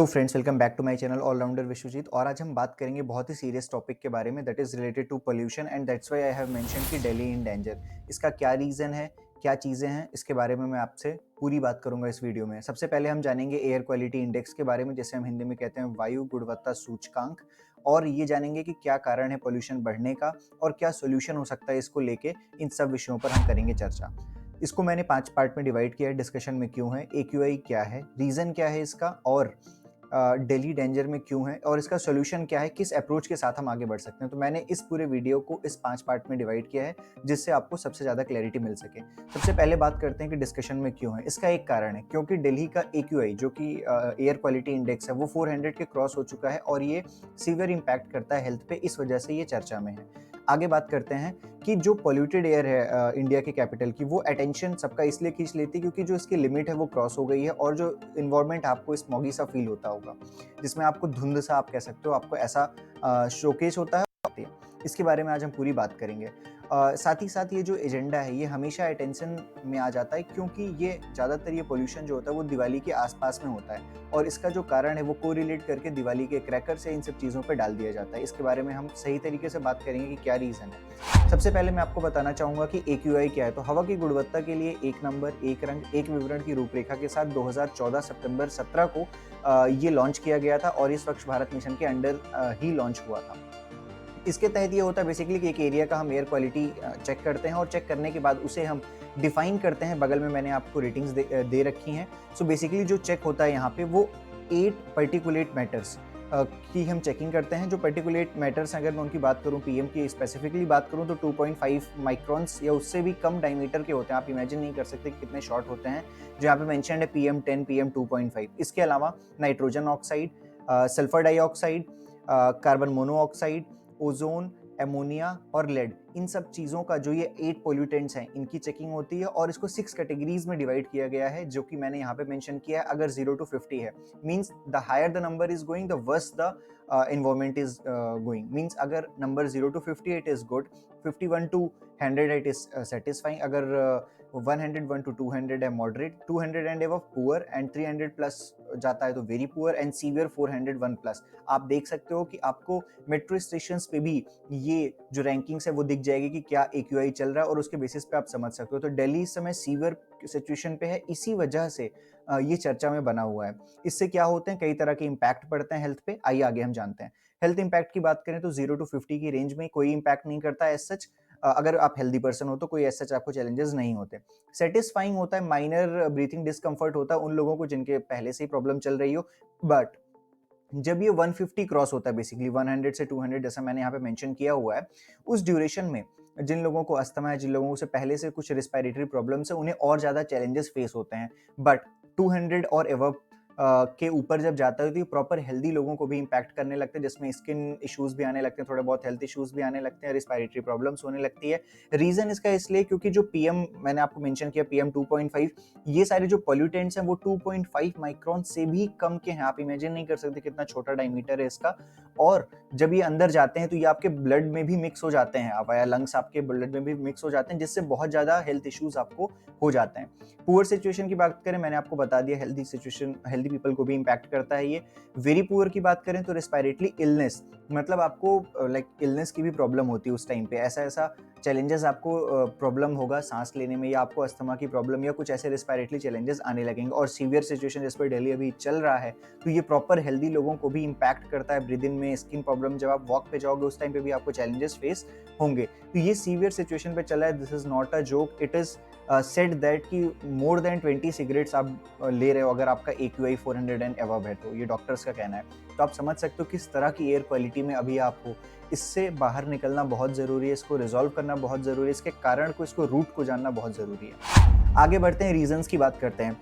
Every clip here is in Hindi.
तो friends, welcome back to my channel allrounder Vishwajeet. और आज हम बात करेंगे बहुत ही सीरियस टॉपिक के बारे में, that is related to pollution and that's why I have mentioned कि दिल्ली इन डेंजर। इसका क्या रीज़न है, क्या चीज़ें हैं, इसके बारे में मैं आपसे पूरी बात करूंगा इस वीडियो में। सबसे पहले हम जानेंगे एयर क्वालिटी इंडेक्स के बारे में, जैसे हम हिंदी में कहते हैं वायु गुणवत्ता सूचकांक। और ये जानेंगे कि क्या कारण है पोल्यूशन बढ़ने का और क्या सोल्यूशन हो सकता है इसको लेके। इन सब विषयों पर हम करेंगे चर्चा। इसको मैंने 5 पार्ट में डिवाइड किया है। डिस्कशन में क्यों है, AQI क्या है, रीज़न क्या है इसका, और दिल्ली डेंजर में क्यों है, और इसका सॉल्यूशन क्या है, किस अप्रोच के साथ हम आगे बढ़ सकते हैं। तो मैंने इस पूरे वीडियो को इस 5 पार्ट में डिवाइड किया है, जिससे आपको सबसे ज़्यादा क्लैरिटी मिल सके। सबसे पहले बात करते हैं कि डिस्कशन में क्यों है। इसका एक कारण है क्योंकि दिल्ली का AQI जो कि एयर क्वालिटी इंडेक्स है, वो 400 के क्रॉस हो चुका है और ये सीवियर इम्पैक्ट करता है हेल्थ पे, इस वजह से ये चर्चा में है। आगे बात करते हैं कि जो पॉल्यूटेड एयर है इंडिया के कैपिटल की, वो अटेंशन सबका इसलिए खींच लेती है क्योंकि जो इसकी लिमिट है वो क्रॉस हो गई है, और जो इन्वायरमेंट आपको स्मॉगी सा फील होता होगा, जिसमें आपको धुंध सा आप कह सकते हो, आपको ऐसा शोकेस होता है। इसके बारे में आज हम पूरी बात करेंगे। साथ ही साथ ये जो एजेंडा है ये हमेशा अटेंशन में आ जाता है क्योंकि ये ज़्यादातर ये पोल्यूशन जो होता है वो दिवाली के आसपास में होता है, और इसका जो कारण है वो कोरिलेट करके दिवाली के क्रैकर से इन सब चीज़ों पे डाल दिया जाता है। इसके बारे में हम सही तरीके से बात करेंगे कि क्या रीज़न है। सबसे पहले मैं आपको बताना चाहूँगा कि AQI क्या है। तो हवा की गुणवत्ता के लिए एक नंबर, एक रंग, एक विवरण की रूपरेखा के साथ 2014 सितंबर 17 को ये लॉन्च किया गया था, और ये स्वच्छ भारत मिशन के अंडर ही लॉन्च हुआ था। इसके तहत ये होता है बेसिकली कि एक एरिया का हम एयर क्वालिटी चेक करते हैं, और चेक करने के बाद उसे हम डिफाइन करते हैं। बगल में मैंने आपको रेटिंग्स दे रखी हैं। सो बेसिकली जो चेक होता है यहाँ पे वो 8 पर्टिकुलेट मैटर्स की हम चेकिंग करते हैं। जो पर्टिकुलेट मैटर्स, अगर मैं उनकी बात करूँ, PM की स्पेसिफिकली बात करूँ, तो 2.5 माइक्रॉन्स या उससे भी कम डायमीटर के होते हैं। आप इमेजिन नहीं कर सकते कि कितने शॉर्ट होते हैं। जो यहाँ पे मेंशन्ड है PM10, PM2.5। इसके अलावा nitrogen oxide, sulphur dioxide, carbon monoxide, ozone, ammonia और लेड, इन सब चीज़ों का जो ये 8 पोल्यूटेंट्स हैं, इनकी चेकिंग होती है, और इसको 6 कैटेगरीज में डिवाइड किया गया है, जो कि मैंने यहाँ पे मेंशन किया है। अगर 0 to 50 है, means the higher the number is going, the worse the environment is going. Means अगर number 0 to 50 it is good, 51 to 100 it is satisfying, अगर 101 to 200 है moderate, 200 and above poor, and 300 plus जाता है तो very poor, and severe 401 plus. आप देख सकते हो कि आपको मेट्रो स्टेशन पे भी ये जो रैंकिंग्स है वो दिख जाएगी कि क्या AQI चल रहा है, और उसके बेसिस पे आप समझ सकते हो। तो दिल्ली इस समय सीवियर सिचुएशन पे है, इसी वजह से ये चर्चा में बना हुआ है। इससे क्या होते हैं, कई तरह के इम्पैक्ट पड़ते हैं हेल्थ पे। आइए आगे हम जानते हैं। हेल्थ इम्पैक्ट की बात करें तो 0 to 50 की रेंज में कोई इम्पैक्ट नहीं करता एज सच। अगर आप हेल्दी पर्सन हो तो कोई एज सच आपको चैलेंजेस नहीं होते। सेटिस्फाइंग होता है, माइनर ब्रीथिंग डिस्कम्फर्ट होता है उन लोगों को जिनके पहले से ही प्रॉब्लम चल रही हो। बट जब ये 150 क्रॉस होता है, बेसिकली 100 से 200, जैसा मैंने यहाँ पे मेंशन किया हुआ है, उस ड्यूरेशन में जिन लोगों को अस्थमा है, जिन लोगों से पहले से कुछ रिस्पिरेटरी प्रॉब्लम्स है, उन्हें और ज़्यादा चैलेंजेस फेस होते हैं। बट 200 और एवब के ऊपर जब जाता है तो ये प्रॉपर हेल्दी लोगों को भी इम्पैक्ट करने लगते हैं, जिसमें स्किन इश्यूज भी आने लगते हैं, थोड़े बहुत हेल्थ इश्यूज भी आने लगते हैं, रिस्पिरेटरी प्रॉब्लम्स होने लगती है। रीजन इसका इसलिए क्योंकि जो PM मैंने आपको मेंशन किया, PM 2.5, ये सारे जो पॉल्यूटेंट्स हैं वो 2.5 माइक्रॉन से भी कम के हैं। आप इमेजिन नहीं कर सकते कितना छोटा डायमीटर है इसका। और जब ये अंदर जाते हैं तो ये आपके ब्लड में भी मिक्स हो जाते हैं, या लंग्स आपके ब्लड में भी मिक्स हो जाते हैं, जिससे बहुत ज़्यादा हेल्थ इश्यूज आपको हो जाते हैं। पुअर सिचुएशन की बात करें, मैंने आपको बता दिया, हेल्दी सिचुएशन, हेल्दी पीपल को भी इम्पैक्ट करता है ये। वेरी पुअर की बात करें तो रिस्पिरेटरी इलनेस, मतलब आपको लाइक इलनेस की भी प्रॉब्लम होती है उस टाइम पे। ऐसा ऐसा चैलेंजेस आपको प्रॉब्लम होगा सांस लेने में, या आपको अस्थमा की प्रॉब्लम, या कुछ ऐसे रिस्पिरेटरी चैलेंजेस आने लगेंगे। और सीवियर सिचुएशन जिस पर दिल्ली अभी चल रहा है, तो ये प्रॉपर हेल्दी लोगों को भी इम्पैक्ट करता है। ब्रीदिंग में, स्किन प्रॉब्लम, जब आप वॉक पे जाओगे उस टाइम पे भी आपको चैलेंजेस फेस होंगे। तो ये सीवियर सिचुएशन पे चला है, this is not a joke, it is said that कि मोर देन 20 सिगरेट्स आप ले रहे हो अगर आपका AQI 400 एंड अबव है, तो ये डॉक्टर्स का कहना है। तो आप समझ सकते हो किस तरह की एयर क्वालिटी में अभी आप हो। इससे बाहर निकलना बहुत ज़रूरी है, इसको रिजॉल्व करना बहुत ज़रूरी है, इसके कारण को, इसको रूट को जानना बहुत ज़रूरी है। आगे बढ़ते हैं, रीजंस की बात करते हैं।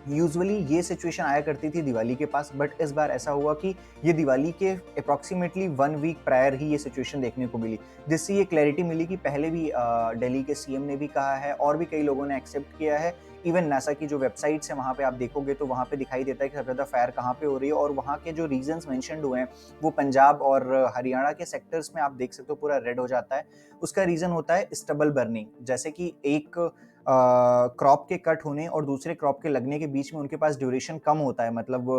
यूजुअली ये सिचुएशन आया करती थी दिवाली के पास, बट इस बार ऐसा हुआ कि ये दिवाली के अप्रॉक्सीमेटली 1 वीक प्रायर ही ये सिचुएशन देखने को मिली, जिससे ये क्लैरिटी मिली कि पहले भी दिल्ली के CM ने भी कहा है, और भी कई लोगों ने एक्सेप्ट किया है। इवन नासा की जो वेबसाइट्स है वहाँ पे आप देखोगे तो वहाँ पे दिखाई देता है कि सबसे ज़्यादा फायर कहाँ पे हो रही है, और वहाँ के जो रीजंस मेंशन्ड हुए हैं वो पंजाब और हरियाणा के सेक्टर्स में आप देख सकते हो पूरा रेड हो जाता है। उसका रीज़न होता है स्टबल बर्निंग। जैसे कि एक क्रॉप के कट होने और दूसरे क्रॉप के लगने के बीच में उनके पास ड्यूरेशन कम होता है, मतलब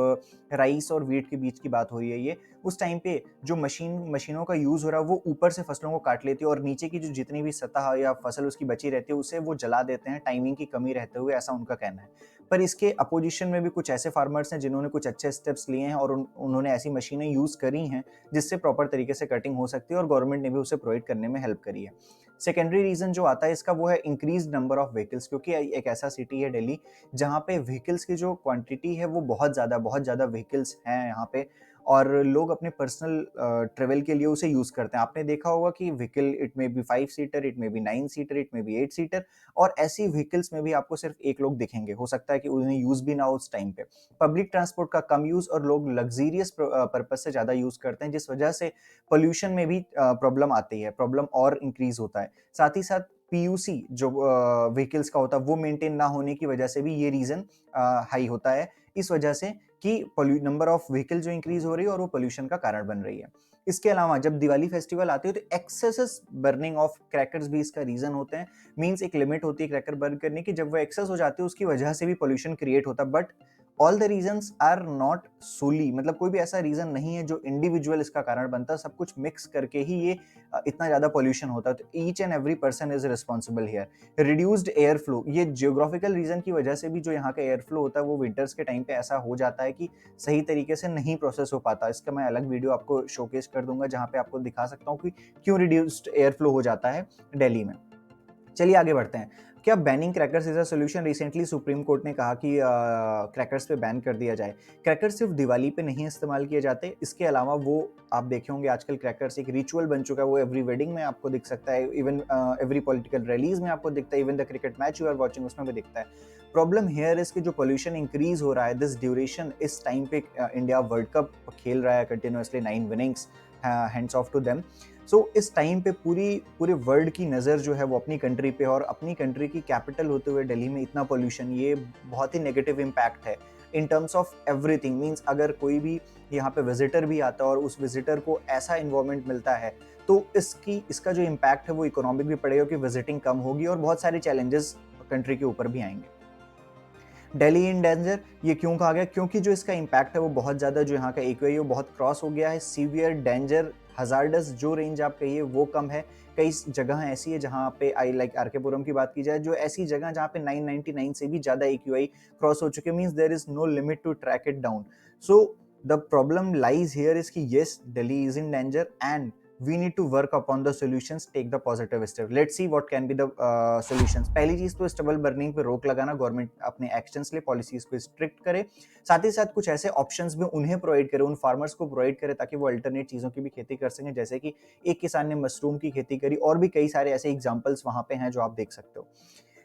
राइस और वीट के बीच की बात हो रही है ये, उस टाइम पे जो मशीनों का यूज़ हो रहा है वो ऊपर से फसलों को काट लेती है और नीचे की जो जितनी भी सतह या फसल उसकी बची रहती है उसे वो जला देते हैं, टाइमिंग की कमी रहते हुए, ऐसा उनका कहना है। पर इसके अपोजिशन में भी कुछ ऐसे फार्मर्स हैं जिन्होंने कुछ अच्छे स्टेप्स लिए हैं और उन्होंने ऐसी मशीनें यूज़ करी हैं जिससे प्रॉपर तरीके से कटिंग हो सकती है और गवर्नमेंट ने भी उसे प्रोवाइड करने में हेल्प करी है। सेकेंडरी रीज़न जो आता है इसका वो है इंक्रीज़ नंबर ऑफ व्हीकल्स, क्योंकि एक ऐसा सिटी है दिल्ली जहाँ पे व्हीकल्स की जो क्वांटिटी है वो बहुत ज़्यादा व्हीकल्स हैं यहाँ पे और लोग अपने पर्सनल ट्रेवल के लिए उसे यूज़ करते हैं। आपने देखा होगा कि vehicle it may be 5 seater, it may be 9 seater, it may be 8 seater और ऐसी व्हीकल्स में भी आपको सिर्फ एक लोग दिखेंगे। हो सकता है कि उन्हें यूज़ भी ना हो उस टाइम पे। पब्लिक ट्रांसपोर्ट का कम यूज़ और लोग लग्ज़रियस पर्पज़ से ज़्यादा यूज़ करते हैं, जिस वजह से पॉल्यूशन में भी प्रॉब्लम आती है, प्रॉब्लम और इंक्रीज़ होता है। साथ ही साथ पीयूसी जो व्हीकल्स का होता है वो मेंटेन ना होने की वजह से भी ये रीज़न हाई होता है, इस वजह से कि नंबर ऑफ व्हीकल जो इंक्रीज हो रही है और वो पोल्यूशन का कारण बन रही है। इसके अलावा जब दिवाली फेस्टिवल आती है तो एक्सेस बर्निंग ऑफ क्रैकर्स भी इसका रीजन होते हैं। मींस एक लिमिट होती है क्रैकर बर्न करने की, जब वो एक्सेस हो जाती है उसकी वजह से भी पोल्यूशन क्रिएट होता है। But all the reasons are not solely, मतलब कोई भी ऐसा रीजन नहीं है जो इंडिविजुअल इसका कारण बनता है, सब कुछ मिक्स करके ही ये इतना ज्यादा पोल्यूशन होता है। तो each and every person is responsible here. Reduced air flow, ये जियोग्राफिकल रीजन की वजह से भी जो यहाँ का एयर फ्लो होता है वो विंटर्स के टाइम पे ऐसा हो जाता है कि सही तरीके से नहीं प्रोसेस हो पाता। इसका मैं अलग वीडियो आपको शोकेस कर दूंगा जहाँ पे आपको दिखा सकता हूँ कि क्यों रिड्यूस्ड एयर फ्लो हो जाता है दिल्ली में। चलिए आगे बढ़ते हैं। क्या banning crackers is a solution? Recently supreme court ने कहा कि क्रैकर्स पे बैन कर दिया जाए। क्रैकर्स सिर्फ दिवाली पे नहीं इस्तेमाल किए जाते, इसके अलावा वो आप देखे होंगे आजकल क्रैकर्स एक रिचुअल बन चुका है। वो एवरी वेडिंग में आपको दिख सकता है, इवन एवरी पॉलिटिकल रैलीज में आपको दिखता है, even the cricket match you are watching उसमें भी दिखता है। प्रॉब्लम हियर इज कि जो पोल्यूशन इंक्रीज हो रहा है दिस ड्यूरेशन, इस टाइम पे इंडिया वर्ल्ड कप खेल रहा है continuously, 9 winnings, hands off to them. So इस टाइम पे पूरे वर्ल्ड की नज़र जो है वो अपनी कंट्री पे, और अपनी कंट्री की कैपिटल होते हुए दिल्ली में इतना पोल्यूशन, ये बहुत ही नेगेटिव इम्पैक्ट है in terms of everything. Means अगर कोई भी यहाँ पे विजिटर भी आता है और उस विजिटर को ऐसा इन्वायरमेंट मिलता है तो इसका जो इम्पैक्ट है वो इकोनॉमिक भी पड़ेगा कि विजिटिंग कम होगी और बहुत सारे चैलेंजेस कंट्री के ऊपर भी आएंगे। दिल्ली इन डेंजर, ये क्यों कहा गया? क्योंकि जो इसका इम्पैक्ट है वो बहुत ज़्यादा, जो यहाँ का एक्यूआई है वो बहुत क्रॉस हो गया है। सीवियर, डेंजर, हजार्डस जो रेंज आप कहिए वो कम है। कई जगह ऐसी है जहाँ पे आई लाइक आरकेपुरम की बात की जाए, जो ऐसी जगह जहाँ पे 999 से भी ज़्यादा एक्यूआई क्रॉस हो चुके, means there is no limit to track it down. So the problem lies here is कि yes, Delhi is in danger and we need to work upon the solutions, take the positive step. Let's see what can be the solutions. पहली चीज तो स्टबल बर्निंग पे रोक लगाना, गवर्नमेंट अपने एक्शंस ले, पॉलिसीज को स्ट्रिक्ट करे, साथ ही साथ कुछ ऐसे ऑप्शंस भी उन्हें प्रोवाइड करे, उन फार्मर्स को प्रोवाइड करे ताकि वो अल्टरनेट चीजों की भी खेती कर सकें। जैसे कि एक किसान ने मशरूम की खेती करी, और भी कई सारे ऐसे एग्जाम्पल्स वहां पे हैं जो आप देख सकते हो।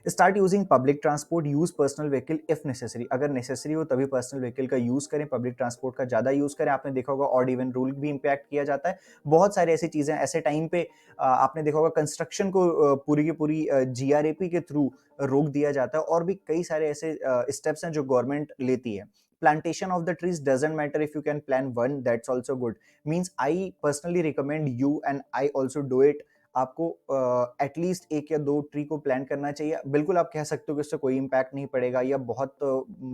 Start using public transport, use personal vehicle if necessary, अगर नेसेसरी हो तभी पर्सनल व्हीकल का यूज करें, पब्लिक ट्रांसपोर्ट का ज्यादा यूज करें। आपने देखा होगा ऑड इवन रूल भी इंपैक्ट किया जाता है। बहुत सारी ऐसी चीजें ऐसे टाइम पे आपने देखा होगा कंस्ट्रक्शन को पूरी की पूरी जीआरएपी के थ्रू रोक दिया जाता है, और भी कई सारे ऐसे स्टेप्स हैं जो गवर्नमेंट लेती है। Plantation of the trees doesn't matter if you can plant one, that's also good. Means I personally recommend you and I also do it. आपको एटलीस्ट एक या दो ट्री को प्लांट करना चाहिए। बिल्कुल आप कह सकते हो कि उससे कोई इम्पैक्ट नहीं पड़ेगा या बहुत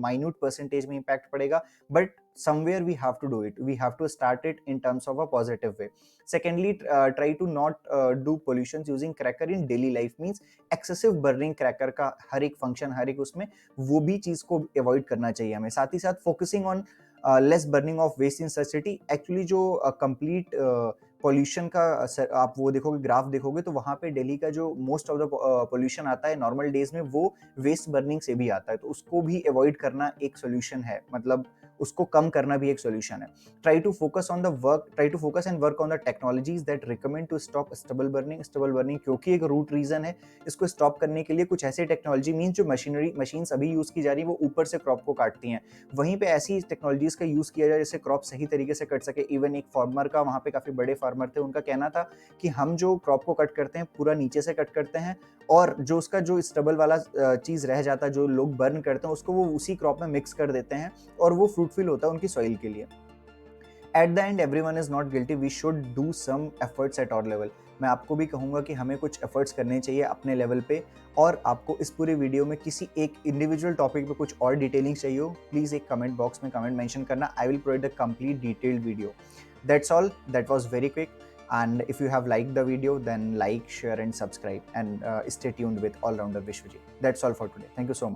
माइन्यूट परसेंटेज में इम्पैक्ट पड़ेगा, but somewhere we have to do it, we have to start it in terms of a positive way. Secondly, try to not do pollutions using cracker in daily life, means excessive burning cracker का हर एक फंक्शन, हर एक उसमें, वो भी चीज को अवॉइड करना चाहिए हमें। साथ ही साथ focusing on less burning of waste in such city. Actually जो कंप्लीट पॉल्यूशन का आप वो देखोगे, ग्राफ देखोगे, तो वहां पे दिल्ली का जो मोस्ट ऑफ द पॉल्यूशन आता है नॉर्मल डेज में वो वेस्ट बर्निंग से भी आता है, तो उसको भी अवॉइड करना एक सोल्यूशन है, मतलब उसको कम करना भी एक सोल्यूशन है। Try to focus and work on the technologies that recommend to stop stubble burning क्योंकि एक रूट रीजन है। इसको स्टॉप करने के लिए कुछ ऐसे टेक्नोलॉजी, मीन जो मशीन अभी यूज की जा रही है वो ऊपर से क्रॉप को काटती हैं, वहीं पे ऐसी टेक्नोलॉजीज का यूज किया जाए जिससे क्रॉप सही तरीके से कट सके। इवन एक फार्मर का, वहां पे काफी बड़े फार्मर थे, उनका कहना था कि हम जो क्रॉप को कट करते हैं पूरा नीचे से कट करते हैं, और जो उसका जो स्टबल वाला चीज रह जाता है जो लोग बर्न करते हैं उसको वो उसी क्रॉप में मिक्स कर देते हैं और वो फ्रूटफुल होता है उनकी सॉइल के लिए। At the end everyone is not guilty, we should do some efforts at our level. मैं आपको भी कहूँगा कि हमें कुछ एफर्ट्स करने चाहिए अपने लेवल पे, और आपको इस पूरी वीडियो में किसी एक इंडिविजुअल टॉपिक पे कुछ और डिटेलिंग चाहिए हो, प्लीज़ एक कमेंट बॉक्स में कमेंट मेंशन करना, I will provide the complete detailed video. That's all. That was very quick. And if you have liked the video, then like, share, and subscribe. And stay tuned with All Rounder Vishwajit. That's all for today. Thank you so much.